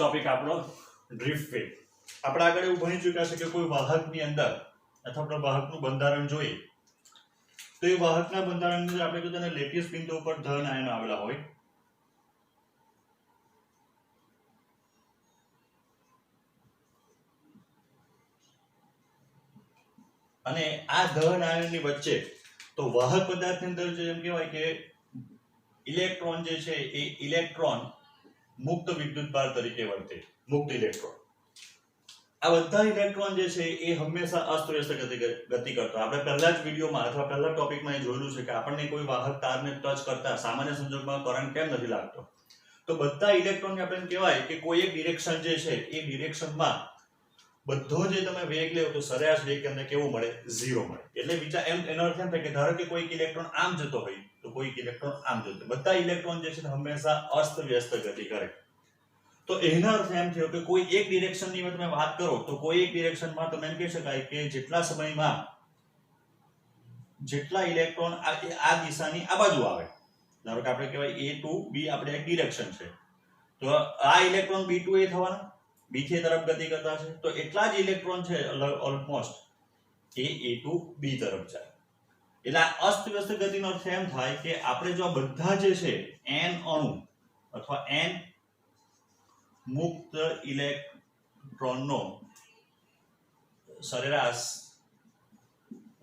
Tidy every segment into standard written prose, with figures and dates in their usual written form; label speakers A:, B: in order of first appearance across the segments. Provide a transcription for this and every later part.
A: Topic આપણો drift wave. આપણે આગળ એવું ભણી ચૂક્યા છે કે કોઈ વાહકની અંદર અથવા આપણે વાહકનું બંધારણ જોઈએ તો એ વાહકના બંધારણની અંદર આપણે કીધું લેટીસ બિંદુ ઉપર ધન આયનો આવેલા હોય અને આ ધન આયનની વચ્ચે તો વાહક પદાર્થની અંદર જેમ કહેવાય કે ઇલેક્ટ્રોન જે છે એ ઇલેક્ટ્રોન મુક્ત વિદ્યુતભાર તરીકે વર્તે. મુક્ત ઇલેક્ટ્રોન આ બધા ઇલેક્ટ્રોન જે છે એ હંમેશા અસ્તવ્યસ્ત ગતિ કરતા. આપણે પહેલા જ વિડીયોમાં અથવા પહેલા ટોપિકમાં એ જોયેલું છે કે આપણને કોઈ વાહક તારને ટચ કરતા સામાન્ય સંજોગમાં કરંટ કેમ નથી લાગતો, તો બધા ઇલેક્ટ્રોનને આપણે કહેવાય કે કોઈ એક ડિરેક્શન જે છે એ ડિરેક્શનમાં બધો જે તમે વેગ લેવો તો સરેરાશ વેગ તમને કેવો મળે? 0 મળે. એટલે વિચાર એનો અર્થ એમ થાય કે ધારો કે કોઈક ઇલેક્ટ્રોન આમ જતો હોય તો કોઈક ઇલેક્ટ્રોન આમ જતો. બધા ઇલેક્ટ્રોન જે છે હંમેશા અસ્તવ્યસ્ત ગતિ કરે. તો એનો અર્થ એમ થયો કે કોઈ એક ડિરેક્શનની તમે વાત કરો તો કોઈ એક ડિરેક્શનમાં તમે એમ કહી શકાય કે જેટલા સમયમાં જેટલા ઇલેક્ટ્રોન આ દિશાની આ બાજુ આવે, ધારો કે આપણે કહેવાય a to b આપણે એક ડિરેક્શન છે, તો આ ઇલેક્ટ્રોન b to a થવાના, b થી તરફ ગતિ કરતા છે, તો એટલા જ ઇલેક્ટ્રોન છે almost A a to b તરફ જાય. એટલે આ અસ્તવ્યસ્ત ગતિનો અર્થ એમ થાય કે આપણે જો બધા જે છે n અણુ અથવા n મુક્ત ઇલેક્ટ્રોનનો સરેરાશ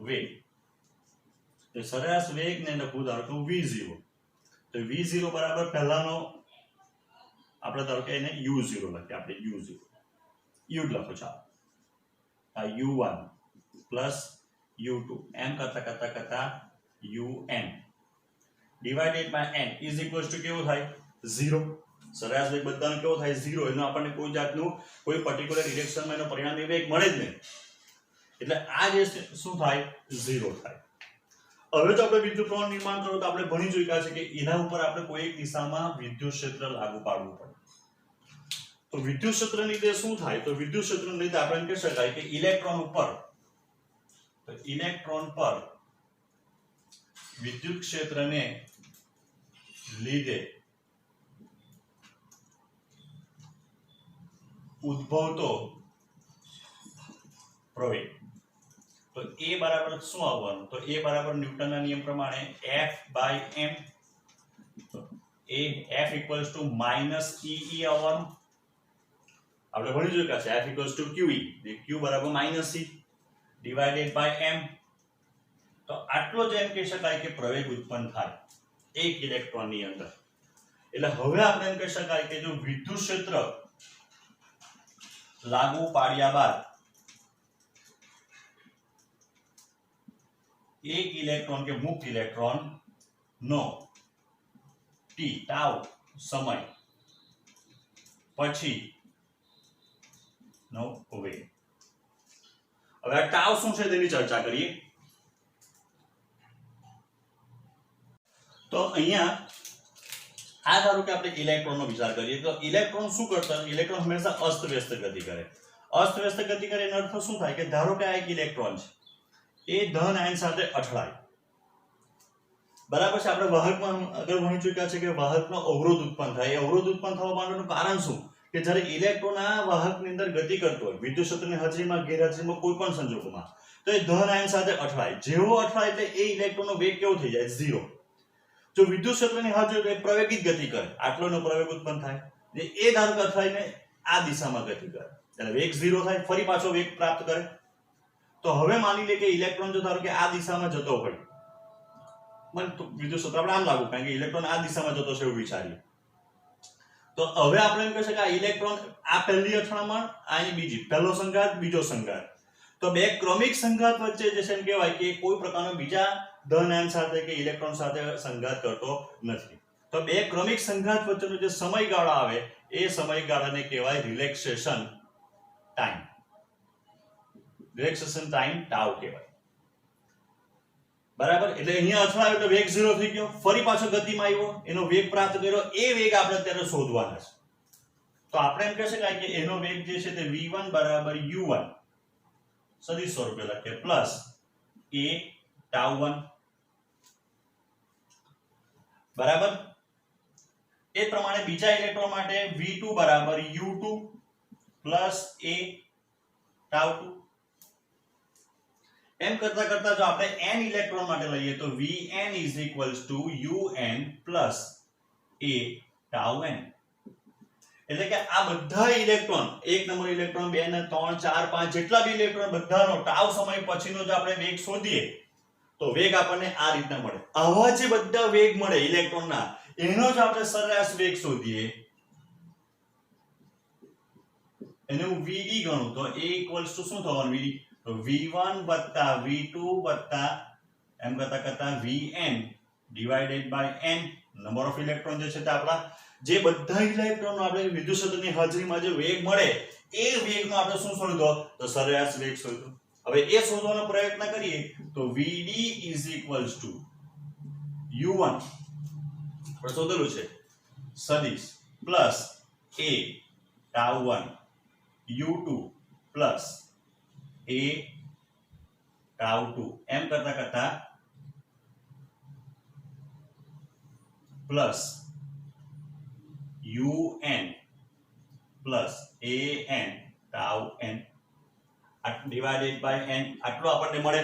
A: વેગ, તો સરેરાશ વેગ ને લખું ધારો કે v0, તો v0 બરાબર પહેલાનો આપણે ધારો કે એને u0 લખીએ, આપણે u0 u લખો, ચાલો આ u1 પ્લસ u2 એમ કરતા un divided by n is equals to કેવું થાય? 0. સરેરાશ વેગ બધાનો કેવો થાય? 0. એનો આપણને કોઈ જાતનું કોઈ પર્ટિક્યુલર ડિરેક્શનમાં એનો પરિણામી વેગ મળે જ નહીં. એટલે આ જે શું થાય? 0 થાય. હવે તો આપણે વિદ્યુત પ્રવાહ નિર્માણ કરો તો આપણે ભણી ચૂક્યા છે કે એના ઉપર આપણે કોઈ એક દિશામાં વિદ્યુત ક્ષેત્ર લાગુ પાડવું પડે. તો વિદ્યુત ક્ષેત્રની લીધે શું થાય? તો વિદ્યુત ક્ષેત્રને લીધે આપણે કહી શકાય કે ઇલેક્ટ્રોન ઉપર, તો ઇલેક્ટ્રોન પર વિદ્યુત ક્ષેત્રને લીધે ઉદ્ભવતો પ્રવેગ, તો a બરાબર શું આવવાનું? તો a બરાબર ન્યૂટનના નિયમ પ્રમાણે F/m, તો F equals to minus E આવવાનું. આપણે ભણી ચૂક્યા છે F equals to QE ને Q બરાબર minus E divided by m. તો આટલો જ એમ કહી શકાય કે પ્રવેગ ઉત્પન્ન થાય એક ઇલેક્ટ્રોનની અંદર. એટલે હવે આપણે એમ કહી શકાય કે જો વિદ્યુત ક્ષેત્ર લાગુ પાડ્યા બાદ એક ઇલેક્ટ્રોન કે મુક્ત ઇલેક્ટ્રોન નો ટાઉ સમય પછી નો વેગ. હવે આ ટાઉ શું છે તેની ચર્ચા કરીએ. તો અહીંયા આ ધારો કે આપણે ઇલેક્ટ્રોનનો વિચાર કરીએ તો ઇલેક્ટ્રોન શું કરતા? ઇલેક્ટ્રોન હંમેશા અસ્તવ્યસ્ત ગતિ કરે. અસ્તવ્યસ્ત ગતિ કરે એનો અર્થ શું થાય કે ધારો કે આ એક ઇલેક્ટ્રોન છે એ ધન આયન સાથે અથડાય, બરાબર છે. આપણે વાહકમાં આગળ ભણી ચૂક્યા છે કે વાહકનો અવરોધ ઉત્પન્ન થાય. એ અવરોધ ઉત્પન્ન થવા માટેનું કારણ શું? કે જ્યારે ઇલેક્ટ્રોન આ વાહકની અંદર ગતિ કરતો હોય વિદ્યુત ક્ષેત્રની હાજરીમાં ગેરહાજરીમાં કોઈ પણ સંજોગોમાં, તો એ ધન આયન સાથે અથડાય. જેવો અથડાય એટલે એ ઇલેક્ટ્રોનનો વેગ કેવો થઈ જાય? 0. જો વિદ્યુત ક્ષેત્રની હાજરી એ પ્રવેગિત ગતિ કરે, આટલોનો પ્રવેગ ઉત્પન્ન થાય, એ ધારો કે અથડાઈને આ દિશામાં ગતિ કરે એટલે વેગ 0 થાય, ફરી પાછો વેગ પ્રાપ્ત કરે. તો હવે માની લે કે ઇલેક્ટ્રોન જો ધારો કે આ દિશામાં જતો હોય, મને વિદ્યુત ક્ષેત્ર આપણે આમ લાગુ કારણ કે ઇલેક્ટ્રોન આ દિશામાં જતો છે એવું વિચારીએ, તો હવે આપણે એમ કહી શકીએ આ ઇલેક્ટ્રોન આ પહેલી અથડામણ, આની બીજી, પહેલો સંઘાત બીજો સંઘાત, તો બે ક્રમિક સંઘાત વચ્ચે જે છે એમ કહેવાય કે કોઈ પ્રકારનો બીજા ધન આયન સાથે કે ઇલેક્ટ્રોન સાથે સંઘાત કરતો નથી. તો બે ક્રમિક સંઘાત વચ્ચેનો જે સમયગાળો આવે એ સમયગાળાને કહેવાય relaxation time. Relaxation time tau કહેવાય, બરાબર. એટલે અહીંયા અથડાયો તો વેગ 0 થઈ ગયો, ફરી પાછો ગતિમાં આવ્યો, એનો વેગ પ્રાપ્ત કર્યો, એ વેગ આપણે અત્યારે શોધવાના છે. તો આપણે એમ કહી શકાય કે એનો વેગ જે છે તે v1 બરાબર u1 સદિશ સ્વરૂપે લખીએ પ્લસ a ટાઉ 1, બરાબર. એ પ્રમાણે બીજા ઇલેક્ટ્રોન માટે v2 બરાબર u2 પ્લસ a tau 2 એમ કરતા કરતા જો આપણે n ઇલેક્ટ્રોન માટે લઈએ તો vn is equals to un plus a tau n એટલે કે આ બધા ઇલેક્ટ્રોન 1 નંબર ઇલેક્ટ્રોન 2 ને 3 4 5 જેટલા બી ઇલેક્ટ્રોન બધાનો ટાઉ સમય પછીનો જો આપણે વેગ શોધીએ તો વેગ આપણને આ રીતના મળે. આવા જે બધા વેગ મળે ઇલેક્ટ્રોનના એનો જ આપણે સરેરાશ વેગ શોધીએ એને હું vd ગણું તો a equals to શું થવાનું vd તો v1 + v2 + એમ કરતા કરતા vn divided by n number of electron જે છે તે આપણા જે બધા ઇલેક્ટ્રોન આપણે વિદ્યુત ક્ષેત્રની હાજરીમાં જે વેગ મળે એ વેગનો આપણે શું શોધો તો સરેરાશ વેગ શોધો. હવે એ શોધવાનો પ્રયત્ન કરીએ તો vd = u1 આપણે શોધેલું છે સદિશ plus a tau 1 u2 plus a tau 2 એમ કરતા કરતા plus un plus an tau n divided by n આટલું આપણને મળે.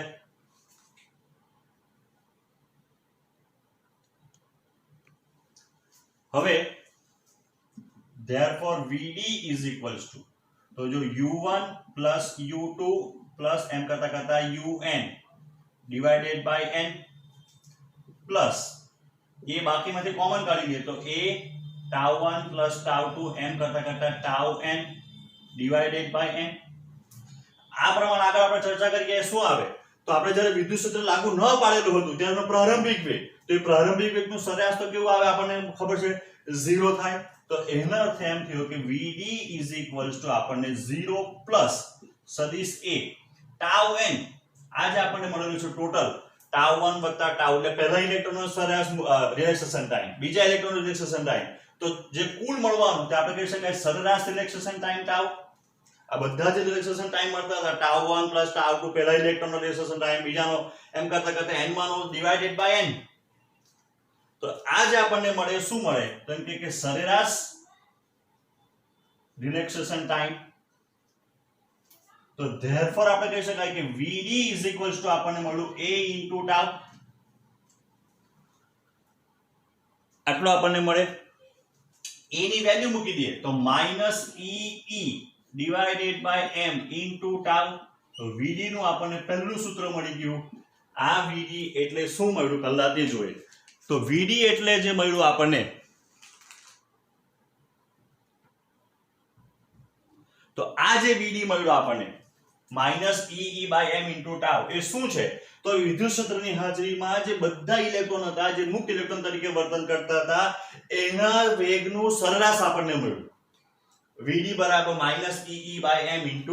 A: હવે therefore vd is equals to તો જો u1 plus u2 plus એમ કરતા કરતા un divided by n plus એ બાકીમાંથી કોમન કાઢી લે તો a tau 1 plus tau 2 એમ કરતા કરતા tau n divided by n આ પ્રમાણે આગળ આપણે ચર્ચા કરી કે શું આવે તો આપણે જ્યારે વિદ્યુત ક્ષેત્ર લાગુ ન પાડેલું હતું ત્યારનો પ્રારંભિક વેગ તો એ પ્રારંભિક વેગનું સરેરાશ તો કેવું આવે આપણને ખબર છે 0 થાય તો એનો અર્થ એમ થયો કે vd = આપણને 0 પ્લસ સદિશ a tau n આ જે આપણને મળેલું છે ટોટલ tau 1 + tau એટલે પહેલા ઇલેક્ટ્રોનનો સરેરાશ રિલેક્સેશન ટાઈમ બીજા ઇલેક્ટ્રોનનો રિલેક્સેશન ટાઈમ તો જે કુલ મળવાનું તે આપણે કહી શકાય સરેરાશ રિલેક્સેશન ટાઈમ tau આ બધા જે રિલેક્સેશન ટાઈમ મળતા હતા tau 1 + tau 2 પહેલા ઇલેક્ટ્રોનનો રિલેક્સેશન ટાઈમ બીજાનો એમ કરતા કરતા n માનો ડિવાઇડેડ બાય n તો આ જે આપણને મળે શું મળે તો એમ કે સરેરાશ રિલેક્સેશન ટાઈમ તો therefore આપણે કહી શકાય કે vd = આપણને મળ્યું a * tau આટલો આપણને મળે. a ની વેલ્યુ મૂકી દઈએ તો -ee divided by m * tau તો vd નું આપણને પહેલું સૂત્ર મળી ગયું. આ vd એટલે શું મળ્યું પહેલા તે જોઈએ તો vd એટલે જે મળ્યું આપણને તો આ જે vd મળ્યું આપણને -ee/m * tau એ શું છે તો વિદ્યુત ક્ષેત્રની હાજરીમાં જે બધા ઇલેક્ટ્રોન હતા જે મુક્ત ઇલેક્ટ્રોન તરીકે વર્તન કરતા હતા એના વેગનું સરેરાશ આપણને મળ્યું. vd બરાબર -ee/m *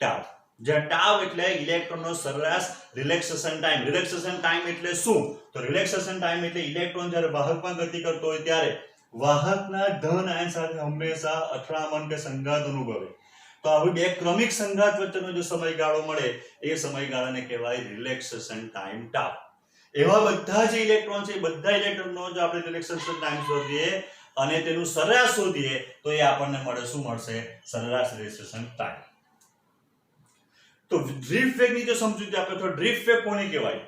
A: tau જ્યાં tau એટલે ઇલેક્ટ્રોનનો સરેરાશ રિલેક્સેશન ટાઈમ. રિલેક્સેશન ટાઈમ એટલે શું તો રિલેક્સેશન ટાઈમ એટલે ઇલેક્ટ્રોન જ્યારે વાહકમાં ગતિ કરતો હોય ત્યારે વાહકના ધન આયન સાથે હંમેશા અથડામણ કે સંઘાત અનુભવે તો આવી બે ક્રમિક સંઘાત વચ્ચેનો જે સમયગાળો મળે એ સમયગાળાને કહેવાય રિલેક્સેશન ટાઈમ tau. એવા બધા જે ઇલેક્ટ્રોન છે એ બધા ઇલેક્ટ્રોનનો જો આપણે રિલેક્સેશન ટાઈમ શોધીએ અને તેનું સરેરાશ શોધીએ તો એ આપણને મળે શું મળશે સરેરાશ રિલેક્સેશન ટાઈમ. તો ડ્રિફ્ટ વેગની જો સમજૂતી આપણે તો ડ્રિફ્ટ વેગ કોને કહેવાય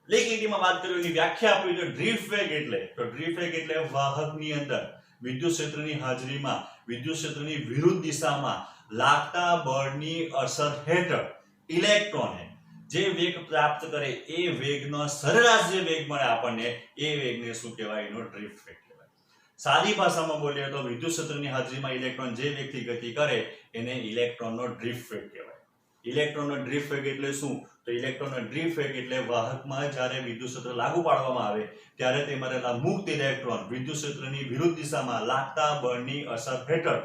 A: લેખિતમાં વાત કરીએ એની વ્યાખ્યા આપવી તો ડ્રિફ્ટ વેગ એટલે વાહકની અંદર વિદ્યુત ક્ષેત્રની હાજરીમાં વિદ્યુત ક્ષેત્રની વિરુદ્ધ દિશામાં લાગતા બળની અસર હેઠળ ઇલેક્ટ્રોને જે વેગ પ્રાપ્ત કરે એ વેગનો સરેરાશ જે વેગ મળે આપણને એ વેગને શું કહેવાય એનો ડ્રિફ્ટ વેગ કહેવાય. સાદી ભાષામાં બોલીએ તો વિદ્યુત ક્ષેત્રની હાજરીમાં ઇલેક્ટ્રોન જે વેગથી ગતિ કરે એને ઇલેક્ટ્રોનનો ડ્રિફ્ટ વેગ કહેવાય. ઇલેક્ટ્રોનનો ડ્રિફ્ટ વેગ એટલે શું તો ઇલેક્ટ્રોનનો ડ્રિફ્ટ વેગ એટલે વાહકમાં જ્યારે વિદ્યુત ક્ષેત્ર લાગુ પાડવામાં આવે ત્યારે તેમાં રહેલા મુક્ત ઇલેક્ટ્રોન વિદ્યુત ક્ષેત્રની વિરુદ્ધ દિશામાં લાગતા બળની અસર હેઠળ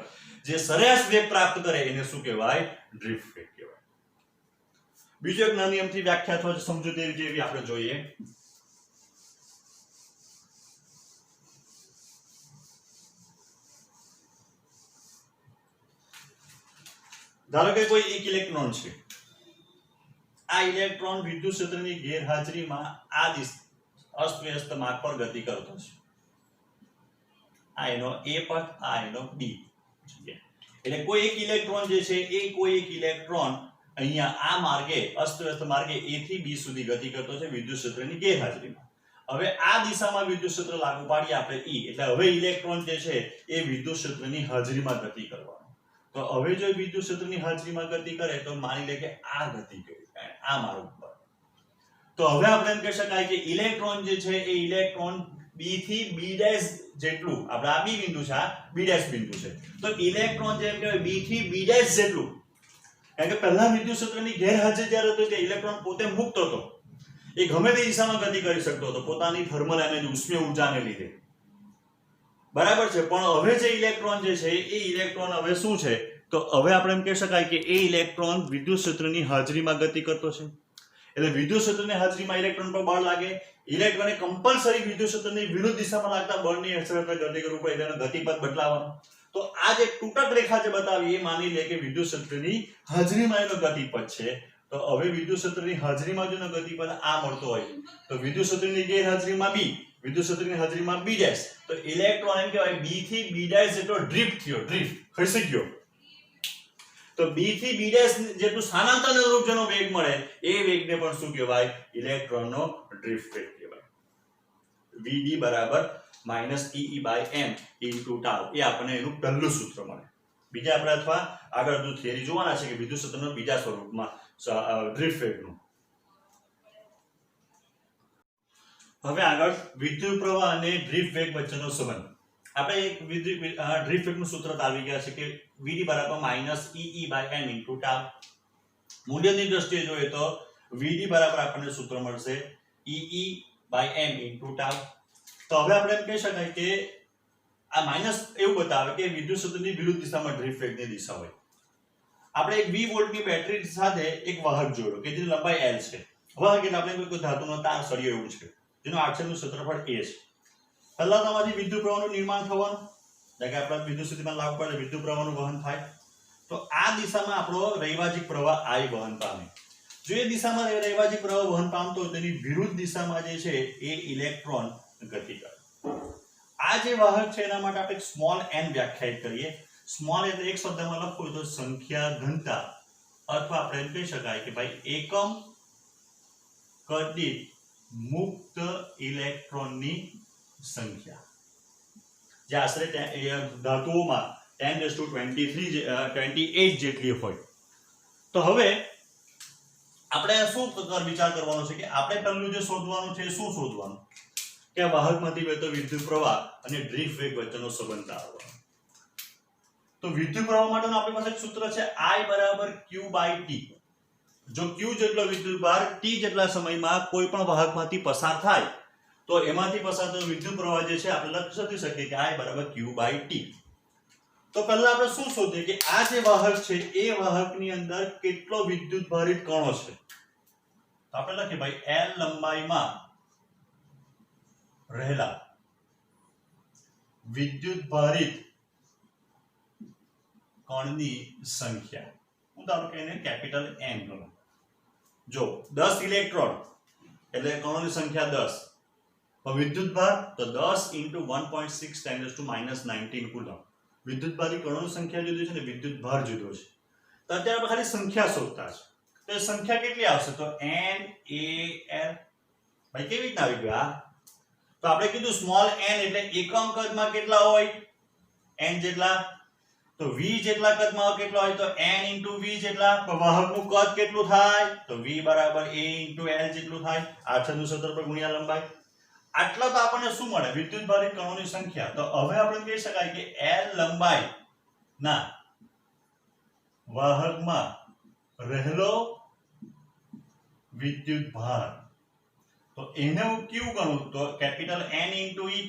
A: જે સરેરાશ વેગ પ્રાપ્ત કરે એને શું કહેવાય ડ્રિફ્ટ વેગ કહેવાય. બીજો એક નાની એમથી વ્યાખ્યા અથવા સમજૂતી જેવી આપણે જોઈએ ધારો કે કોઈ એક ઇલેક્ટ્રોન છે આ ઇલેક્ટ્રોન વિદ્યુત ક્ષેત્રની ગેરહાજરીમાં આ અસ્તવ્યસ્ત માર્ગ પર ગતિ કરતો છે. આ એનો A પથ, આ એનો B જગ્યા. એટલે કોઈ એક ઇલેક્ટ્રોન જે છે એ કોઈ એક ઇલેક્ટ્રોન અહીંયા આ માર્ગે અસ્તવ્યસ્ત માર્ગે A થી B સુધી ગતિ કરતો છે વિદ્યુત ક્ષેત્રની ગેરહાજરીમાં. હવે આ દિશામાં વિદ્યુત ક્ષેત્ર લાગુ પાડીએ આપણે E, એટલે હવે ઇલેક્ટ્રોન જે છે એ વિદ્યુત ક્ષેત્રની હાજરીમાં ગતિ કરવાનો. તો હવે જો વિદ્યુત ક્ષેત્રની હાજરીમાં ગતિ કરે તો માની લે કે આ ગતિ કરી આ માર્ગ પર. તો હવે આપણે એમ કહી શકાય કે ઇલેક્ટ્રોન જે છે એ ઇલેક્ટ્રોન B થી B' જેટલું, આપણે આ B બિંદુ છે, આ B' બિંદુ છે, તો ઇલેક્ટ્રોન જેમ કહેવાય B થી B' જેટલું, કારણ કે પહેલા વિદ્યુત ક્ષેત્રની ગેરહાજરી જ્યારે હતો તે ઇલેક્ટ્રોન પોતે મુક્ત હતો, એ ગમે તે દિશામાં ગતિ કરી શકતો હતો પોતાની થર્મલ એનર્જી ઉષ્મીય ઊર્જાને લીધે, બરાબર છે. પણ હવે જે ઇલેક્ટ્રોન જે છે એ ઇલેક્ટ્રોન હવે શું છે, તો હવે આપણે એમ કહી શકાય કે એ ઇલેક્ટ્રોન વિદ્યુત ક્ષેત્રની હાજરીમાં ગતિ કરતો છે. એટલે વિદ્યુત ક્ષેત્રની હાજરીમાં ઇલેક્ટ્રોન પર બળ લાગે, ઇલેક્ટ્રોને કમ્પલસરી વિદ્યુત ક્ષેત્રની વિરુદ્ધ દિશામાં લાગતા બળની અસર હેઠળ ગતિ કરવું પડે, તેનો ગતિપથ બદલાવાનો. તો આ જે તૂટક રેખા જે બતાવી એ માની લે કે વિદ્યુત ક્ષેત્રની હાજરીમાં એનો ગતિપથ છે. તો હવે વિદ્યુત ક્ષેત્રની હાજરીમાં જો એનો ગતિપથ આ મળતો હોય તો વિદ્યુત ક્ષેત્રની ગેરહાજરીમાં B, વિદ્યુત ક્ષેત્રની હાજરીમાં B', તો ઇલેક્ટ્રોન એમ કહેવાય B થી B' જેટલો ડ્રિફ્ટ થયો, ડ્રિફ્ટ ખસી ગયો. તો B થી B' જેટલું સ્થાનાંતર અનુરૂપ જેનો વેગ મળે એ વેગને પણ શું કહેવાય, ઇલેક્ટ્રોનનો ડ્રિફ્ટ વેગ કહેવાય. Vd બરાબર -Te/m * τ, એ આપણને એનું પહેલું સૂત્ર મળે. બીજા આપણે અથવા આગળ જો થિયરી જોવાના છે કે વિદ્યુત ક્ષેત્રના બીજા સ્વરૂપમાં ડ્રિફ્ટ વેગનું. હવે આગળ વિદ્યુત પ્રવાહ અને ડ્રિફ્ટ વેગ વચ્ચેનો સંબંધ. આપણે એક ડ્રિફ્ટ વેગનું સૂત્ર આવી ગયા છે કે Vd બરાબર -Ee/m * τ. મૂલ્યની દ્રષ્ટિએ જોઈએ તો Vd બરાબર આપણને સૂત્ર મળશે Ee/m * τ. તો હવે આપણે એમ કહી શકાય કે આ માઈનસ એવું બતાવે કે વિદ્યુત ક્ષેત્રની વિરુદ્ધ દિશામાં ડ્રિફ્ટ વેગની દિશા હોય. આપણે એક 20 વોલ્ટની બેટરી સાથે એક વાહક જોડ્યો કે જેની લંબાઈ L છે. વાહક એટલે આપણે કોઈ ધાતુનો તાર સળિયો એવું છે જેનો આડછેદનું ક્ષેત્રફળ A છે. પહેલા તમારી વિદ્યુત પ્રવાહનું નિર્માણ થવાનું, એટલે કે આપણે વિદ્યુત સ્થિતિમાન લાગુ પડે વિદ્યુત પ્રવાહનું વહન થાય. તો આ દિશામાં આપણો રૈવાજિક પ્રવાહ I વહન પામે. જો એ દિશામાં રૈવાજિક પ્રવાહ વહન પામતો હોય તેની વિરુદ્ધ દિશામાં જે છે એ ઇલેક્ટ્રોન ગતિ કરે. આ જે વાહક છે એના માટે આપણે સ્મોલ n વ્યાખ્યાયિત કરીએ. સ્મોલ એટલે એક શબ્દમાં લખવું તો સંખ્યા ઘનતા, અથવા આપણે એમ કહી શકાય કે ભાઈ એકમ કદ દીઠ મુક્ત ઇલેક્ટ્રોનની સંખ્યા, જે આશરે ધાતુઓમાં 10⁻23 જેટલી હોય. તો હવે આપણે શું વિચાર કરવાનો છે કે આપણે પહેલું જે શોધવાનું છે શું શોધવાનું કે વાહકમાંથી વહેતો વિદ્યુત પ્રવાહ અને ડ્રિફ્ટ વેગ વચ્ચેનો સંબંધ તારવવાનો. તો વિદ્યુત પ્રવાહ માટેનું આપણી પાસે એક સૂત્ર છે I બરાબર Q/T. જો Q જેટલો વિદ્યુત ભાર T જેટલા સમયમાં કોઈ પણ વાહકમાંથી પસાર થાય તો એમાંથી પસાર થતો વિદ્યુત પ્રવાહ જે છે આપણે લખી શકીએ કે I બરાબર Q/T. તો પહેલા આપણે શું શોધીએ કે આ જે વાહક છે એ વાહકની અંદર કેટલો વિદ્યુત ભારિત કણો છે. તો આપણે લખીએ ભાઈ L લંબાઈમાં રહેલા વિદ્યુત ભારિત કણની સંખ્યા, હું ધારો કે એને કેપિટલ N ગણું. જો 10 ઇલેક્ટ્રોન એટલે કણોની સંખ્યા 10, પણ વિદ્યુત ભાર તો 10 × 1.6 × -19 કુલમ. વિદ્યુત ભારિત કણોની સંખ્યા જુદી છે ને વિદ્યુત ભાર જુદો છે. તો અત્યારે આપણે ખાલી સંખ્યા શોધતા છે. તો એ સંખ્યા કેટલી આવશે તો NaL. ભાઈ કેવી રીતના આવી ગયું? તો આપણે કીધું સ્મોલ n એટલે એકમ કદમાં કેટલા હોય n જેટલા, તો v જેટલા કદમાં કેટલા હોય તો n × v જેટલા. વાહકનું કદ કેટલું થાય તો v બરાબર a × l જેટલું થાય, આડછેદનું ક્ષેત્રફળ ગુણ્યા લંબાઈ. આટલા તો આપણને શું મળે વિદ્યુત ભારિત કણોની સંખ્યા. તો હવે આપણે કહી શકાય કે l લંબાઈ ના વાહકમાં રહેલો વિદ્યુત ભાર, તો એને હું Q ગણું તો કેપિટલ N × E.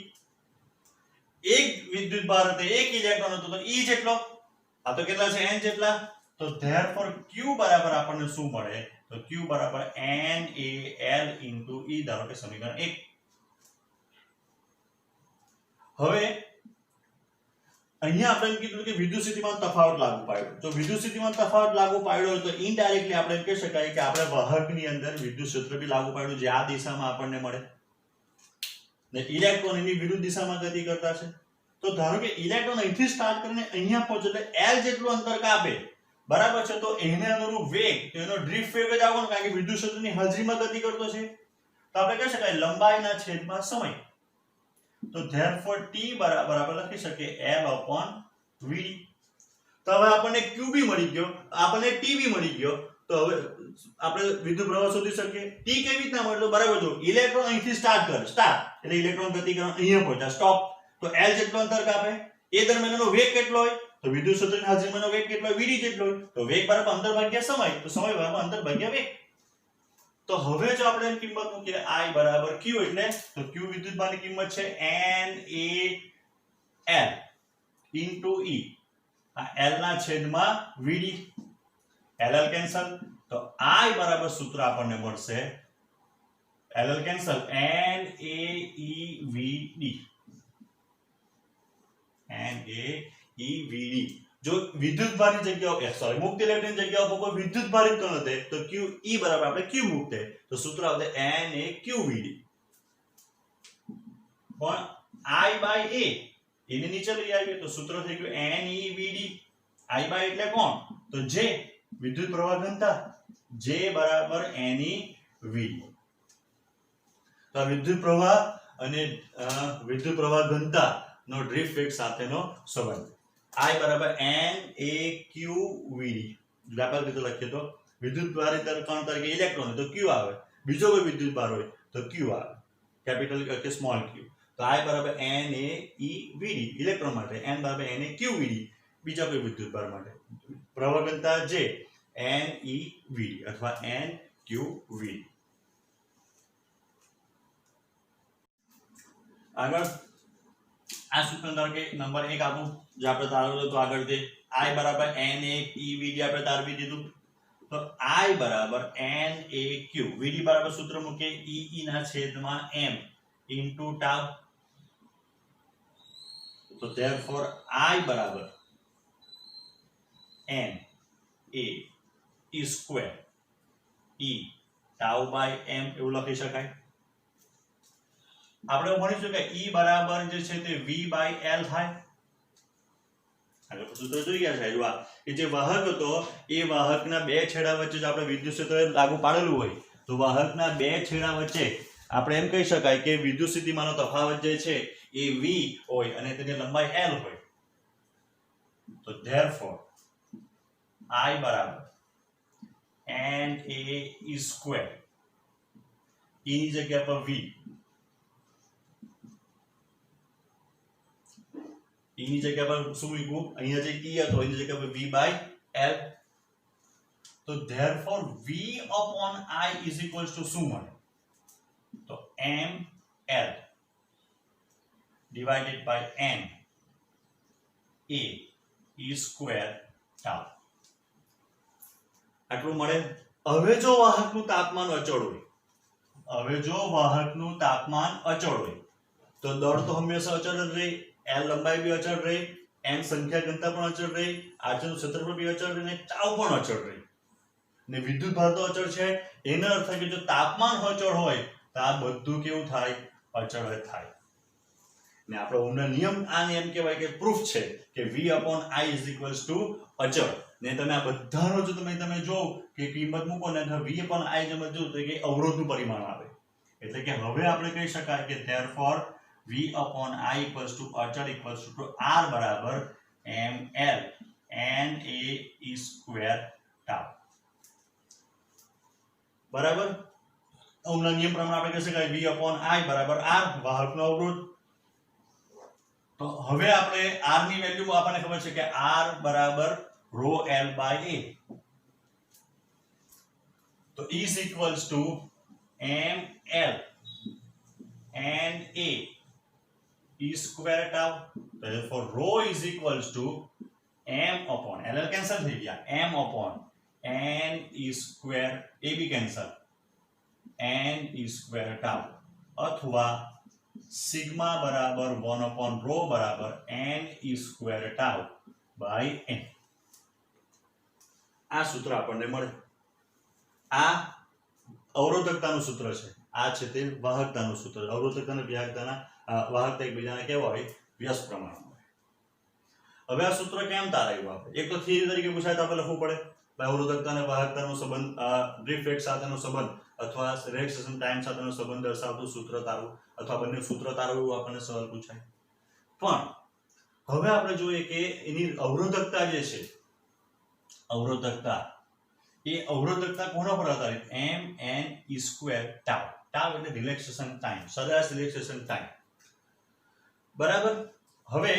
A: એક વિદ્યુત ભાર હતો, એક ઇલેક્ટ્રોન હતો તો E જેટલો, આ તો કેટલા છે n જેટલા. તો ધેરફોર Q બરાબર આપણને શું મળે તો Q બરાબર NaL × E, ધારો કે સમીકરણ 1. હવે અહીંયા આપણે કીધું કે વિદ્યુત સ્થિતિમાન તફાવત લાગુ પાડ્યો. જો વિદ્યુત સ્થિતિમાન તફાવત લાગુ પાડ્યો હોય તો ઇનડાયરેક્ટલી આપણે કહી શકાય કે આપણે વાહકની અંદર વિદ્યુત ક્ષેત્ર બી લાગુ પાડ્યું જે આ દિશામાં આપણને મળે ને ઇલેક્ટ્રોન એની વિરુદ્ધ દિશામાં ગતિ કરતા છે. તો ધારો કે ઇલેક્ટ્રોન અહીંથી સ્ટાર્ટ કરીને અહીંયા પહોંચે એટલે L જેટલું અંતર કાપે, બરાબર છે, તો એને અનુરૂપ વેગ, તો એનો ડ્રિફ્ટ વેગ જ આવવાનો, કારણ કે વિદ્યુત ક્ષેત્રની હાજરીમાં ગતિ કરતો છે. તો આપણે કહી શકાય લંબાઈના છેદમાં સમય. તો therefore t બરાબર આપણે લખી શકીએ L/v. તો હવે આપણને qb મળી ગયો, આપણને tb મળી ગયો. તો હવે આપણે વિદ્યુત પ્રવાહ શોધી શકીએ. t કેવી રીતના મળે? તો બરાબર જો ઇલેક્ટ્રોન અહીંથી સ્ટાર્ટ કરે, સ્ટાર્ટ એટલે ઇલેક્ટ્રોન ગતિ કરે અહીંયા પહોંચ્યા, સ્ટોપ, તો L જેટલો અંતર કાપે. એ દરમિયાનનો વેગ કેટલો હોય? તો વિદ્યુત ક્ષેત્રની હાજરીમાંનો વેગ કેટલો હોય? vd જેટલો હોય. તો વેગ બરાબર અંતર ભાગ્યા સમય, તો સમય બરાબર અંતર ભાગ્યા વેગ. તો હવે જો આપણે એની કિંમત મૂકીએ I બરાબર q, એટલે તો q વિદ્યુતભારની કિંમત છે NaL ઇન્ટુ E, આ L ના છેદમાં Vd, LL કેન્સલ, તો I બરાબર સૂત્ર આપણને મળશે LL કેન્સલ NaEVD. જો વિદ્યુતભારની જગ્યાએ સોરી મુક્ત ઇલેક્ટ્રોનની જગ્યા ઉપર કોઈ વિદ્યુતભારિત કણ હશે તો QE બરાબર આપણે Q મૂકતે, તો સૂત્ર આવશે NaQVD. પણ I by A એને નીચે લઈ આવીએ તો સૂત્ર થઈ ગયું NeVD. I by એટલે કોણ? તો J, વિદ્યુત પ્રવાહ ઘનતા, J બરાબર NeVD. તો આ વિદ્યુત પ્રવાહ અને વિદ્યુત પ્રવાહ ઘનતા નો ડ્રિફ્ટ વેગ સાથેનો સંબંધ. I બરાબર NaQVD. વ્યાપક રીતે લખીએ તો વિદ્યુત ભારિત કણ તરીકે ઇલેક્ટ્રોન તો Q આવે, બીજો કોઈ વિદ્યુત ભાર હોય તો Q આવે, કેપિટલ કે સ્મોલ q. તો I બરાબર NaEVD ઇલેક્ટ્રોન માટે, N બરાબર NaQVD બીજા કોઈ વિદ્યુત ભાર માટે, પ્રવાહ ઘનતા J NeVD અથવા NQVD. આગળ આ સૂત્ર ધારો કે નંબર 1 આપું જે આપણે તારવ્યું તો આગળ તે I બરાબર NaEVD આપણે તારવી દીધું. તો I બરાબર NaQ, VD બરાબર સૂત્ર મૂકીએ E ના છેદમાં m ઇન્ટુ ટાઉ. તો therefore I બરાબર Na square E tau by m એવું લખી શકાય. આપણે ભણીશું કે E બરાબર જે છે તે V by L થાય. આગળ સૂત્ર જોઈ ગયા છે જો કે જે વાહક હતો એ વાહકના બે છેડા વચ્ચે જો આપણે વિદ્યુત ક્ષેત્ર લાગુ પાડેલું હોય તો વાહકના બે છેડા વચ્ચે આપણે એમ કહી શકાય કે વિદ્યુત સ્થિતિમાનનો તફાવત જે છે એ V હોય અને તેની લંબાઈ L હોય. તો therefore I બરાબર Na સ્ક્વેર E ની જગ્યા પર V, E ની જગ્યા પર શું મૂક્યું? અહીંયા જે E હતો એની જગ્યા પર V by L. તો therefore V upon I is equals to શું મળે? તો mL divided by N A E square tau. આટલું મળે. હવે જો વાહકનું તાપમાન અચળ હોય, હવે જો વાહકનું તાપમાન અચળ હોય તો દળ તો હંમેશા અચળ જ રહે, L લંબાઈ બી અચળ રહે, N સંખ્યા ઘનતા પણ અચળ રહે, આજનું ક્ષેત્રફળ બી અચળ રહે, ટાઉ પણ અચળ રહે ને વિદ્યુત ભાર તો અચળ છે. એનો અર્થ થાય કે જો તાપમાન અચળ હોય તો આ બધું કેવું થાય? અચળ જ થાય. ને આપણો ઓહમનો નિયમ આ નિયમ કહેવાય કે પ્રૂફ છે કે V upon I is equals to અચળ. ને તમે આ બધાનો જો તમે જો કે કિંમત મૂકો ને V upon I જેમ જો તો કે અવરોધનું પરિમાણ આવે. એટલે કે હવે આપણે કહી શકાય કે therefore V upon I equals to અચળ equals to R બરાબર mL Na E square tau. બરાબર. ઓહમના નિયમ પ્રમાણે આપણે કહી શકાય V upon I બરાબર R વાહકનો અવરોધ. તો હવે આપણે R ની વેલ્યુ આપણને ખબર છે કે R બરાબર rho L by A. તો is equals to mL Na E square tau. Therefore rho is equals to m upon LL cancel થઈ ગયા, m upon N E square A B cancel N E square tau અથવા sigma બરાબર 1 upon rho બરાબર N E square tau by n. આ સૂત્ર આપણને મળે. આ અવરોધકતાનું સૂત્ર છે, આ છે તે વાહકતાનું સૂત્ર. અવરોધકતા અને વાહકતા એકબીજાને કેવા હોય? વ્યસ્ત પ્રમાણમાં. હવે આ સૂત્ર કેમ તારાયું આપણે? એક તો થિયરી તરીકે પૂછાય તો આપણે લખવું પડે ભાઈ અવરોધકતા અને વાહકતાનો સંબંધ, બ્રીફ રેટ સાથેનો સંબંધ અથવા રિલેક્સેશન ટાઈમ સાથેનો સંબંધ દર્શાવતું સૂત્ર તારવું અથવા બંને સૂત્ર તારવું એવું આપણને સવાલ પૂછાય. પણ હવે આપણે જોઈએ કે એની અવરોધકતા જે છે, અવરોધકતા કોના પર આધારિત? m(n)(e²) tau. ટાઉ એટલે રિલેક્સેશન ટાઈમ, સરેરાશ રિલેક્સેશન ટાઈમ. બરાબર. હવે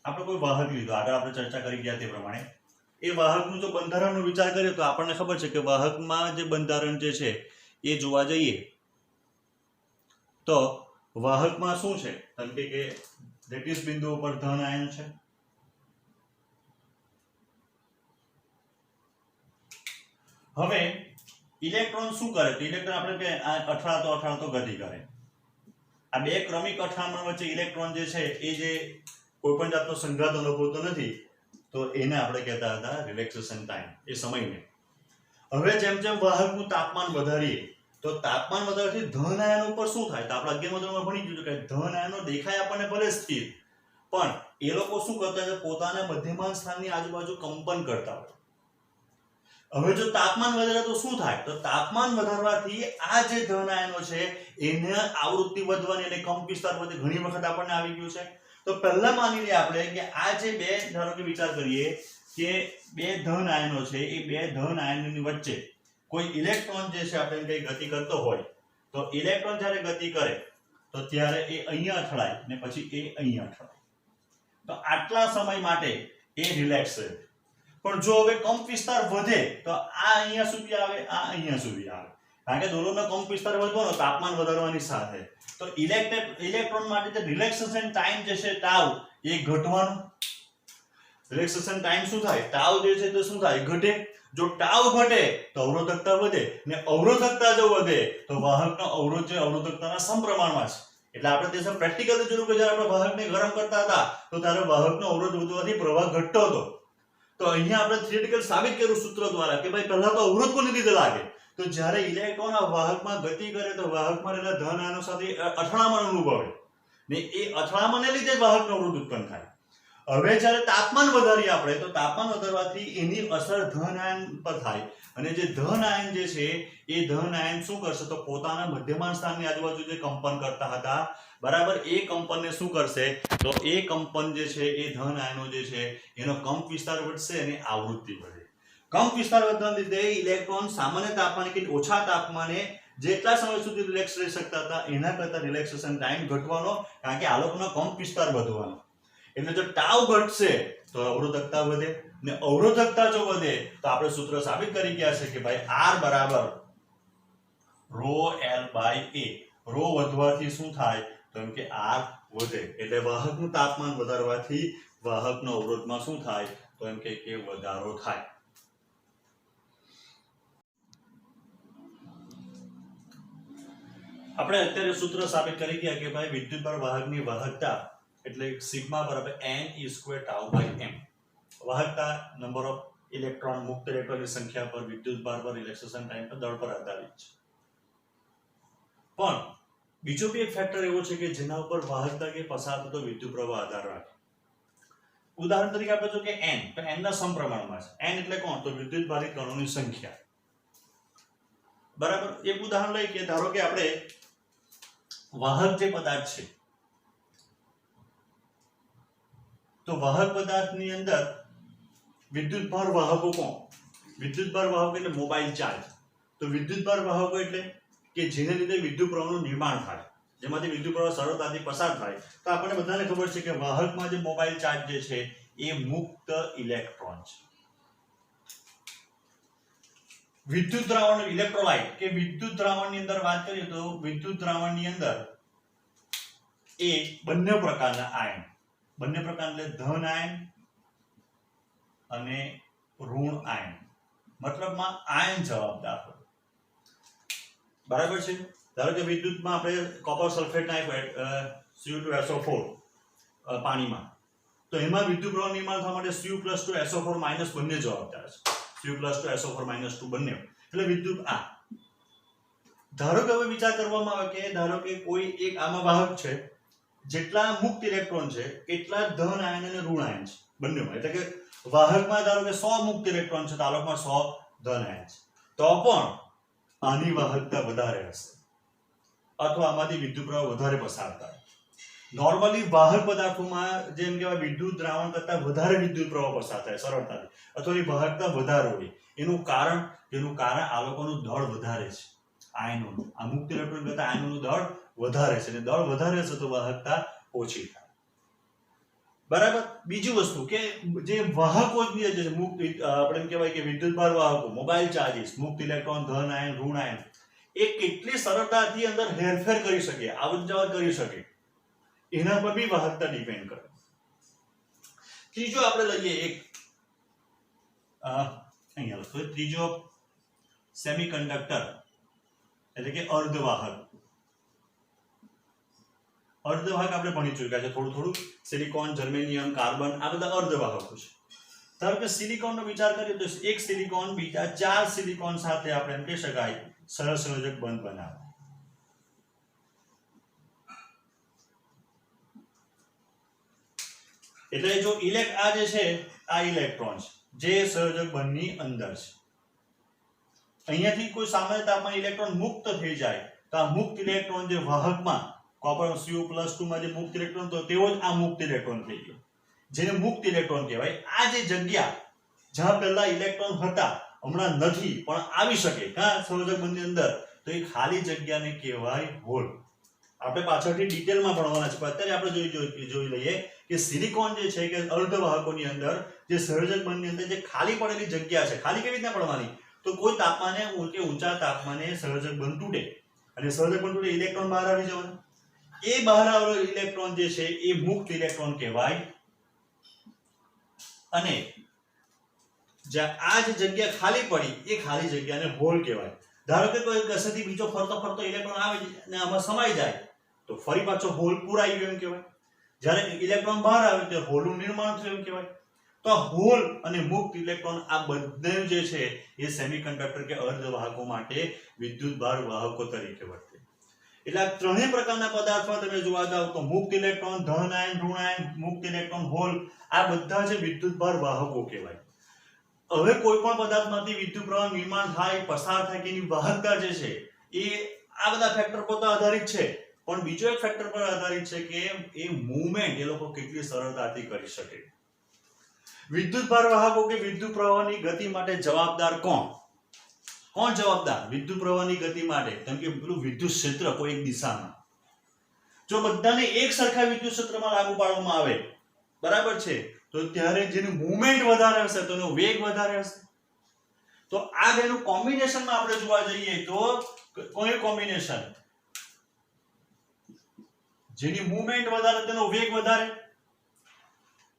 A: આપણે કોઈ વાહક લીધો, આગળ આપણે ચર્ચા કરી ગયા તે પ્રમાણે એ વાહકનું જો બંધારણનો વિચાર કરીએ તો આપણને ખબર છે કે વાહકમાં જે બંધારણ જે છે એ જોવા જઈએ તો વાહકમાં શું છે? કારણ કે લેટિસ બિંદુઓ પર ધન આયન છે. હવે ઇલેક્ટ્રોન શું કરે? તો ઇલેક્ટ્રોન આપણે કે અથડાતો ગતિ કરે. આ બે ક્રમિક અથડામણ વચ્ચે ઇલેક્ટ્રોન જે છે એ જે કોઈ પણ જાતનો સંઘાત અનુભવતો નથી, તો એને આપણે કહેતા હતા રિલેક્સેશન ટાઈમ, એ સમયને. હવે જેમ જેમ વાહકનું તાપમાન વધારીએ તો તાપમાન વધારવાથી ધન આયન ઉપર શું થાય? તો આપણે 11મા ધોરણમાં ભણી ગયું કે ધન આયનો દેખાય આપણને ભલે સ્થિર, પણ એ લોકો શું કરતા છે? પોતાના મધ્યમાન સ્થાનની આજુબાજુ કંપન કરતા હોય. હવે જો તાપમાન વધારે તો શું થાય? તો તાપમાન વધારવાથી આ જે ધન આયનો છે એને આવૃત્તિ વધવાની અને કંપ વિસ્તાર વધે. ઘણી વખત આપણને આવી ગયું છે. તો પહેલા માની લઈએ આપણે કે આ જે બે, ધારો કે વિચાર કરીએ કે બે ધન આયનો છે, એ બે ધન આયનોની વચ્ચે કોઈ ઇલેક્ટ્રોન જે છે આપણે કઈ ગતિ કરતો હોય, તો ઇલેક્ટ્રોન જ્યારે ગતિ કરે તો ત્યારે એ અહીંયા અથડાય ને પછી એ અહીંયા અથડાય. તો આટલા સમય માટે એ રિલેક્સ રહે. પણ જો હવે કંપ વિસ્તાર વધે તો આ અહીંયા સુધી આવે, આ અહીંયા સુધી આવે. કારણ કે દોરોનો કંપ વિસ્તાર વધવાનો તાપમાન વધારવાની સાથે. તો ઇલેક્ટ્રોન માટે જે રિલેક્સેશન ટાઈમ જે છે ટાઉ, એ ઘટવાનો. રિલેક્સેશન ટાઈમ શું થાય? ટાઉ જે છે તો શું થાય? ઘટે. જો ટાઉ ઘટે તો અવરોધકતા વધે, ને અવરોધકતા જો વધે તો વાહકનો અવરોધ જે અવરોધકતાના સમપ્રમાણમાં છે. એટલે આપણે તે પ્રેક્ટિકલી જોયું કે જ્યારે આપણે વાહકને ગરમ કરતા હતા તો ત્યારે વાહકનો અવરોધ વધવાથી પ્રવાહ ઘટતો હતો. તો અહીંયા આપણે થિયરિટિકલ સાબિત કર્યું સૂત્ર દ્વારા કે ભાઈ પહેલા તો અવરોધ કોની લીધે લાગે? તો જ્યારે ઇલેક્ટ્રોન આ વાહકમાં ગતિ કરે તો વાહકમાં રહેલા ધન આયનો સાથે અથડામણ અનુભવે, ને એ અથડામણને લીધે વાહકનો અવરોધ ઉત્પન્ન થાય. હવે જ્યારે તાપમાન વધારીએ આપણે તો તાપમાન વધારવાથી એની અસર ધન આયન પર થાય, અને જે ધન આયન જે છે એ ધન આયન શું કરશે? તો પોતાના મધ્યમાન સ્થાનની આજુબાજુ જે કંપન કરતા હતા, બરાબર, એ કંપનને શું કરશે? તો એ કંપન જે છે એ ધન આયનો જે છે એનો કંપ વિસ્તાર વધશે અને આવૃત્તિ વધે. કંપ વિસ્તાર વધવાને લીધે ઇલેક્ટ્રોન સામાન્ય તાપમાને કે ઓછા તાપમાને જેટલા સમય સુધી રિલેક્સ રહી શકતા હતા એના કરતા રિલેક્સેશન ટાઈમ ઘટવાનો, કારણ કે આલોકનો કંપ વિસ્તાર વધવાનો. એટલે જો ટાઉ ઘટશે તો અવરોધકતા વધે, ને અવરોધકતા જો વધે તો આપણે સૂત્ર સાબિત કરી ગયા છે કે ભાઈ R બરાબર ρL/A. ρ વધવાથી શું થાય? તો એમ કે R વધે. એટલે વાહકનું તાપમાન વધારવાથી વાહકનો અવરોધમાં શું થાય? તો એમ કે વધારો થાય. આપણે અત્યારે સૂત્ર સાબિત કરી ગયા કે ભાઈ વિદ્યુતભાર વાહકની વાહકતા એટલે સિગ્મા બરાબર n(e²) ટાઉ/m. વાહકતા નંબર ઓફ ઇલેક્ટ્રોન, મુક્ત ઇલેક્ટ્રોનની સંખ્યા પર, વિદ્યુતભાર પર, રિલેક્સેશન ટાઈમ પર, દળ પર આધારિત છે. પણ બીજો બી એક ફેક્ટર એવો છે કે જેના ઉપર વાહકતા કે પસાર થતો વિદ્યુત પ્રવાહ આધાર રાખે. ઉદાહરણ તરીકે આપણે જો કે n, તો n ના સમપ્રમાણમાં છે. n એટલે કોણ? તો વિદ્યુતભારિત કણોની સંખ્યા. બરાબર. એક ઉદાહરણ લઈએ કે ધારો કે આપણે વાહક જે પદાર્થ છે, તો વાહક પદાર્થની અંદર વિદ્યુતભાર વાહકો કોણ? વિદ્યુતભાર વાહકો એટલે મોબાઈલ ચાર્જ. તો વિદ્યુતભાર વાહકો એટલે કે જેને લીધે વિદ્યુત પ્રવાહનું નિર્માણ થાય, જેમાંથી વિદ્યુત પ્રવાહ સરળતાથી પસાર થાય. તો આપણને બધાને ખબર છે કે વાહકમાં જે મોબાઈલ ચાર્જ જે છે એ મુક્ત ઇલેક્ટ્રોન છે. વિદ્યુત દ્રાવણ ઇલેક્ટ્રોલાઇટ કે વિદ્યુત દ્રાવણની અંદર વાત કરીએ તો વિદ્યુત દ્રાવણની અંદર એ બંને પ્રકારના આયન, બંને પ્રકાર એટલે ધન આયન અને ઋણ આયન, મતલબમાં આયન જવાબદાર હોય. બરાબર છે. ધારો કે વિદ્યુતમાં આપણે કોપર સલ્ફેટ નાખ્યું Cu2SO4 પાણીમાં, તો એમાં વિદ્યુત પ્રવાહ નિર્માણ થવા માટે Cu+2 SO4- બંને જવાબદાર છે. Cu+2 SO4- બંને. એટલે વિદ્યુત આ. ધારો કે હવે વિચાર કરવામાં આવે કે ધારો કે કોઈ એક આમાં વાહક છે, જેટલા મુક્ત ઇલેક્ટ્રોન છે એટલા ધન આયન અને ઋણ આયન છે બંનેમાં. એટલે કે વાહકમાં ધારો કે 100 મુક્ત ઇલેક્ટ્રોન છે, આલોકમાં 100 ધન આયન છે, તો પણ આની વાહકતા વધારે હશે અથવા આમાંથી વિદ્યુત પ્રવાહ વધારે પસાર થાય. નોર્મલી વાહક પદાર્થોમાં જેમ કહેવાય વિદ્યુત દ્રાવણ કરતા વધારે વિદ્યુત પ્રવાહ પસાર થાય સરળતાથી, અથવા એની વાહકતા વધારે હોય. એનું કારણ આ લોકોનું દળ વધારે છે, આયનોનું. આ મુક્ત ઇલેક્ટ્રોન કરતા આયનોનું દળ વધારે છે, અને દળ વધારે છે તો વાહકતા ઓછી થાય. બરાબર. બીજી વસ્તુ કે જે વાહકો જે મુક્ત આપણે એમ કહેવાય કે વિદ્યુતભાર વાહકો, મોબાઈલ ચાર્જીસ, મુક્ત ઇલેક્ટ્રોન, ધન આયન, ઋણ આયન, એ કેટલી સરળતાથી અંદર હેરફેર કરી શકે, આવત જાવત કરી શકે, એના પર બી વાહકતા ડિપેન્ડ કરે. ત્રીજો આપણે લઈએ એક અહીંયા લખો, ત્રીજો સેમિકન્ડક્ટર એટલે કે અર્ધવાહક. અર્ધવાહક આપણે ભણી ચૂક્યા છે થોડું. સિલિકોન, જર્મેનિયમ, કાર્બન, આ બધા અર્ધવાહકો છે. ધારો કે સિલિકોનનો વિચાર કરીએ તો એક સિલિકોન બીજા 4 સિલિકોન સાથે આપણે એમ કહી શકાય સહસંયોજક બંધ બનાવે. એટલે જો આ જે છે આ ઇલેક્ટ્રોન છે જે સંયોજક બંધની અંદર છે. અહીંયાથી કોઈ સામાન્ય તાપમાન ઇલેક્ટ્રોન મુક્ત થઈ જાય તો આ મુક્ત ઇલેક્ટ્રોન જે વાહકમાં કોપર Cu+2 માં જે મુક્ત ઇલેક્ટ્રોન તો તેવો જ આ મુક્ત ઇલેક્ટ્રોન થઈ ગયો, જેને મુક્ત ઇલેક્ટ્રોન કહેવાય. આ જે જગ્યા જ્યાં પહેલા ઇલેક્ટ્રોન હતા હમણાં નથી પણ આવી શકે હા સંયોજક બંધની અંદર, તો એ ખાલી જગ્યાને કહેવાય હોલ. આપણે પાછળથી ડિટેલમાં ભણવાના છે, પણ અત્યારે આપણે જોઈ લઈએ કે સિલિકોન જે છે કે અર્ધવાહકોની અંદર જે સંયોજક બંધની અંદર જે ખાલી પડેલી જગ્યા છે, ખાલી કેવી રીતના પડવાની, તો કોઈ તાપમાને કે ઊંચા તાપમાને સંયોજક બંધ તૂટે, અને સંયોજક બંધ તૂટે ઇલેક્ટ્રોન બહાર આવી જવાનો. એ બહાર આવેલો ઇલેક્ટ્રોન જે છે એ મુક્ત ઇલેક્ટ્રોન કહેવાય. અને જ્યાં આ જે જગ્યા ખાલી પડી એ ખાલી જગ્યાને હોલ કહેવાય. ધારો કે કોઈ કસેથી બીજો ફરતો ઇલેક્ટ્રોન આવે અને આમાં સમાઈ જાય તો ફરી પાછો હોલ પૂરાઈ ગયો એમ કહેવાય. જ્યારે ઇલેક્ટ્રોન બહાર આવે તો હોલનું નિર્માણ થયું એમ કહેવાય. તો હોલ અને મુક્ત ઇલેક્ટ્રોન આ બંને જે છે એ સેમિકન્ડક્ટર કે અર્ધવાહકો માટે વિદ્યુતભાર વાહકો તરીકે વર્તે. એટલે આ ત્રણેય પ્રકારના પદાર્થમાં તમે જોવા જાવ તો મુક્ત ઇલેક્ટ્રોન, ધન આયન, ઋણ આયન, મુક્ત ઇલેક્ટ્રોન, હોલ, આ બધા જે વિદ્યુતભાર વાહકો કહેવાય. હવે કોઈ પણ પદાર્થમાંથી વિદ્યુત પ્રવાહ નિર્માણ થાય, પસાર થાય કે એની વાહકતા જે છે એ આ બધા ફેક્ટર પર તો આધારિત છે, પણ બીજો એક ફેક્ટર પર આધારિત છે કે એ મૂવમેન્ટ એ લોકો કેટલી સરળતાથી કરી શકે. વિદ્યુતભાર વાહકો કે વિદ્યુત પ્રવાહની ગતિ માટે જવાબદાર કોણ જવાબદાર વિદ્યુત પ્રવાહની ગતિ માટે? કેમ કે પેલું વિદ્યુત ક્ષેત્ર કોઈ એક દિશામાં, જો બધાને એક સરખા વિદ્યુત ક્ષેત્રમાં લાગુ પાડવામાં આવે, બરાબર છે, તો ત્યારે જેનું મૂવમેન્ટ વધારે હશે તો એનો વેગ વધારે હશે. તો આ બેનું કોમ્બિનેશનમાં આપણે જોવા જઈએ તો કોઈ કોમ્બિનેશન જેની મૂવમેન્ટ વધારે તેનો વેગ વધારે,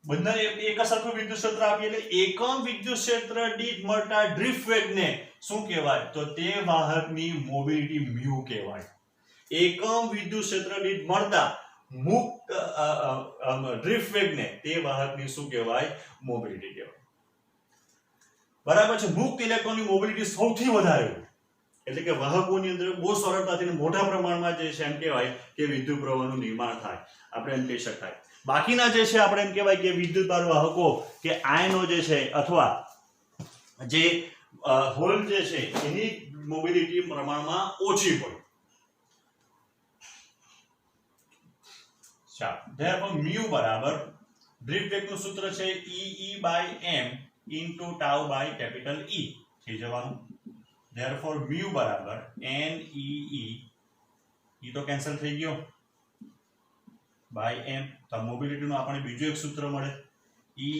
A: બંને એક સરખું વિદ્યુત ક્ષેત્ર આપીએ એટલે એકમ વિદ્યુત ક્ષેત્ર દીઠ મળતા ડ્રિફ્ટ વેગને શું કહેવાય? તો તે વાહકની મોબિલિટી મ્યુ કહેવાય. એકમ વિદ્યુત ક્ષેત્ર દીઠ મળતા મુક્ત ડ્રિફ્ટ વેગને તે વાહકની શું કહેવાય? મોબિલિટી કહેવાય. બરાબર છે. મુક્ત ઇલેક્ટ્રોનની મોબિલિટી સૌથી વધારે, એટલે કે વાહકોની અંદર બહુ સરળતાથી મોટા પ્રમાણમાં જે છે એમ કહેવાય કે વિદ્યુત પ્રવાહનું નિર્માણ થાય, આપણે એમ કહી શકાય. બાકીના જે છે આપણે એમ કહેવાય કે વિદ્યુતભાર વાહકો કે આયનો જે છે અથવા જે હોલ જે છે એની મોબિલિટી પ્રમાણમાં ઓછી હોય. ચાલો, therefore mu બરાબર ડ્રિફ્ટ વેગનું સૂત્ર છે E/m into tau by capital E થઈ જવાનું. therefore mu બરાબર NEE, E તો કેન્સલ થઈ ગયો, by m. તો મોબિલિટી નું આપણે બીજું એક સૂત્ર મળે E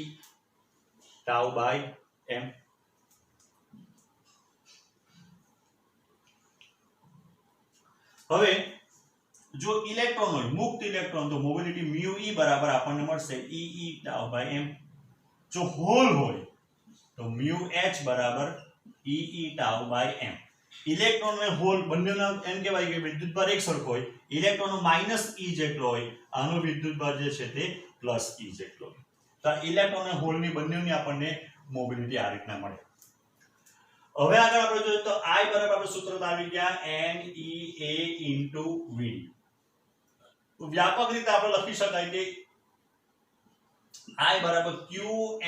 A: tau by m. હવે જો ઇલેક્ટ્રોન હોય, મુક્ત ઇલેક્ટ્રોન, તો મોબિલિટી mu E બરાબર આપણને મળશે E tau by m. જો હોલ હોય તો mu h બરાબર E tau by m. Electron અને હોલ બંનેના એમ કહેવાય કે વિદ્યુતભાર એક સરખો હોય, ઇલેક્ટ્રોનનો -e જેટલો હોય, આનો વિદ્યુતભાર જે છે તે +e જેટલો હોય. તો ઇલેક્ટ્રોન અને હોલની બંનેની આપણને મોબિલિટી આ રીતના મળે. હવે આગળ આપણે જોઈએ તો I બરાબર આપણે સૂત્ર આવી ગયા NEA * VD. તો વ્યાપક રીતે આપણે લખી શકાય કે I બરાબર Q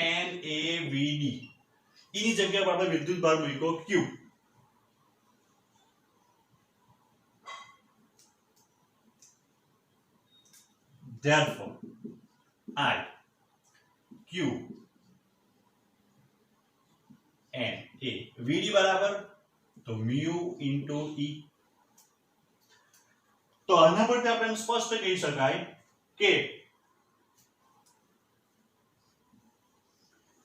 A: N A V D એની જગ્યાએ આપણે વિદ્યુત ભાર મૂક્યો Q. Therefore I Q N A V D બરાબર તો mu into E. તો આના પરથી આપણે સ્પષ્ટ કહી શકાય કે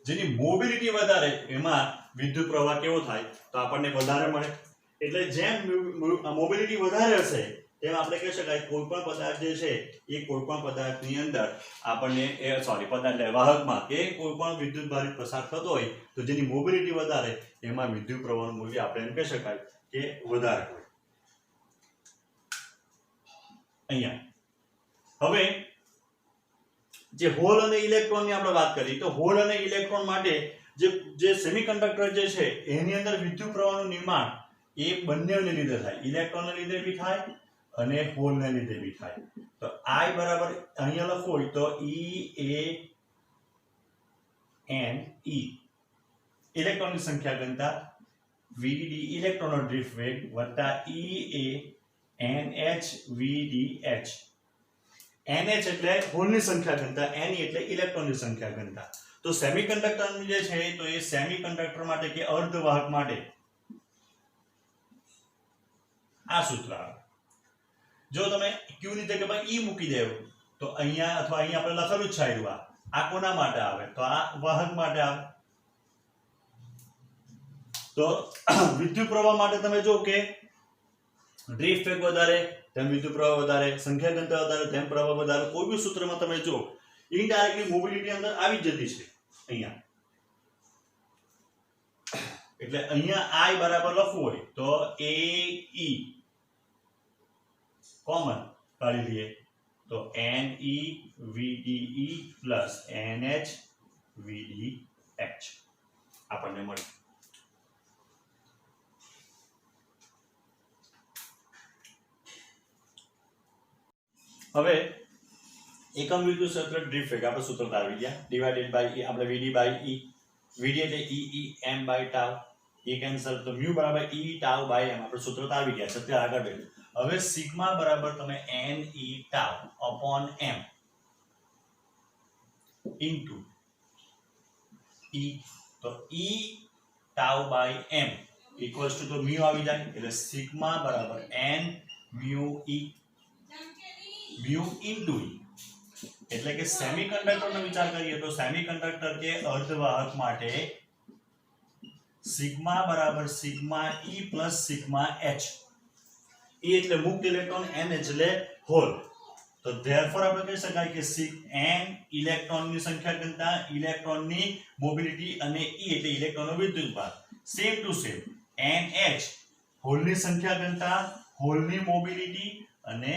A: જેની મોબિલિટી વધારે એમાં વિદ્યુત પ્રવાહ કેવો થાય તો આપણને વધારે મળે. એટલે જેમ મોબિલિટી વધારે હશે તેમ આપણે કહી શકાય કોઈ પણ પદાર્થ જે છે એ કોઈ પણ પદાર્થની અંદર આપણને પદાર્થ વાહકમાં કે કોઈ પણ વિદ્યુત ભાર પસાર થતો હોય તો જેની મોબિલિટી વધારે એમાં વિદ્યુત પ્રવાહનું મૂલ્ય આપણે એમ કહી શકાય કે વધારે હોય. અહીંયા હવે જે હોલ અને ઇલેક્ટ્રોનની આપણે વાત કરી તો હોલ અને ઇલેક્ટ્રોન માટે જે સેમિકન્ડક્ટર જે છે એની અંદર વિદ્યુત પ્રવાહનું નિર્માણ એ બંનેને લીધે થાય, ઇલેક્ટ્રોનને લીધે બી થાય અને હોલને લીધે બી થાય. તો I બરાબર અહીંયા લખવું હોય તો EANE ઇલેક્ટ્રોનની સંખ્યા ઘનતા VDD ઇલેક્ટ્રોનનો ડ્રિફ્ટ વેગ વત્તા EANHVDH. NH એટલે હોલની સંખ્યા ઘનતા, Ne એટલે ઇલેક્ટ્રોનની સંખ્યા ઘનતા. તો સેમિકન્ડક્ટર જે છે તો એ સેમિકન્ડક્ટર માટે કે અર્ધવાહક માટે આ સૂત્ર આવે. જો તમે Q ની જગ્યાએ E મૂકી દેવ તો અહીંયા અથવા અહીંયા આપણે લખેલું જ છે આ કોના માટે આવે તો આ વાહક માટે આવે. તો વિદ્યુત પ્રવાહ માટે તમે જો કે ડ્રિફ્ટ વેગ વધારે તેમ વિદ્યુત પ્રવાહ વધારે, સંખ્યા ઘનતા વધારે તેમ પ્રવાહ વધારે. કોઈ બી સૂત્રમાં તમે જો ઇનડાયરેક્ટલી મોબિલિટી અંદર આવી જ જતી છે અહીંયા. એટલે અહીંયા I બરાબર લખવું હોય તો AE કોમન કાઢી લઈએ તો NEVDE પ્લસ NHVDH આપણને મળે. હવે એકમ વિદ્યુત ક્ષેત્ર ડ્રિફ્ટ વેગ આપણે સૂત્ર તારવી ગયા ડિવાઇડેડ બાય આપણે VD બાય E. VD એટલે EM બાય ટાઉ, એ કેન્સલ તો mu બરાબર E ટાઉ બાય m આપણે સૂત્ર તારવી ગયા. સત્ય આગળ બેઠું. હવે સિગ્મા બરાબર તમે NE tau upon m into E. તો E tau by m equals to તો mu આવી જાય એટલે સિગ્મા બરાબર n mu E mu into E. એટલે કે સેમિકન્ડક્ટરનો વિચાર કરીએ તો સેમિકન્ડક્ટર કે અર્ધવાહક માટે સિગ્મા બરાબર sigma E plus sigma H. E એટલે મુક્ત ઇલેક્ટ્રોન, N એટલે હોલ. તો ધેરફોર આપણે કહી શકાય કે n ઇલેક્ટ્રોનની સંખ્યા ઘનતા, ઇલેક્ટ્રોનની મોબિલિટી અને E એટલે ઇલેક્ટ્રોનનો વિદ્યુત ભાર સેમ ટુ સેમ NH હોલની સંખ્યા ઘનતા, હોલની મોબિલિટી અને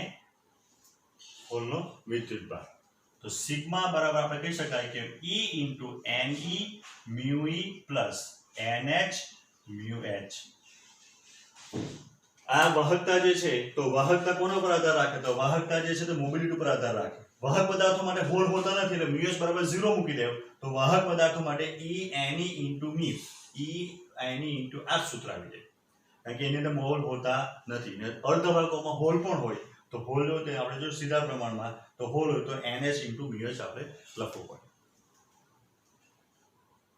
A: હોલનો વિદ્યુત ભાર. તો સિગ્મા બરાબર આપણે કહી શકાય કે E into Ne mu E plus NH mu H. આ વાહકતા જે છે તો વાહકતા કોના પર આધાર રાખે તો વાહકતા જે છે તો મોબિલિટી પર આધાર રાખે. વાહક પદાર્થો માટે હોલ હોતા નથી એટલે mu h બરાબર 0 મૂકી દેવ તો વાહક પદાર્થો માટે ENE into mu ENE into આ સૂત્ર આવી જાય. કારણ કે એની અંદર હોલ હોતા નથી ને અર્ધવાહકોમાં હોલ પણ હોય તો હોલ હોય તો આપણે જો સીધા પ્રમાણમાં તો હોલ હોય તો NH into mu h આપણે લખવું પડે.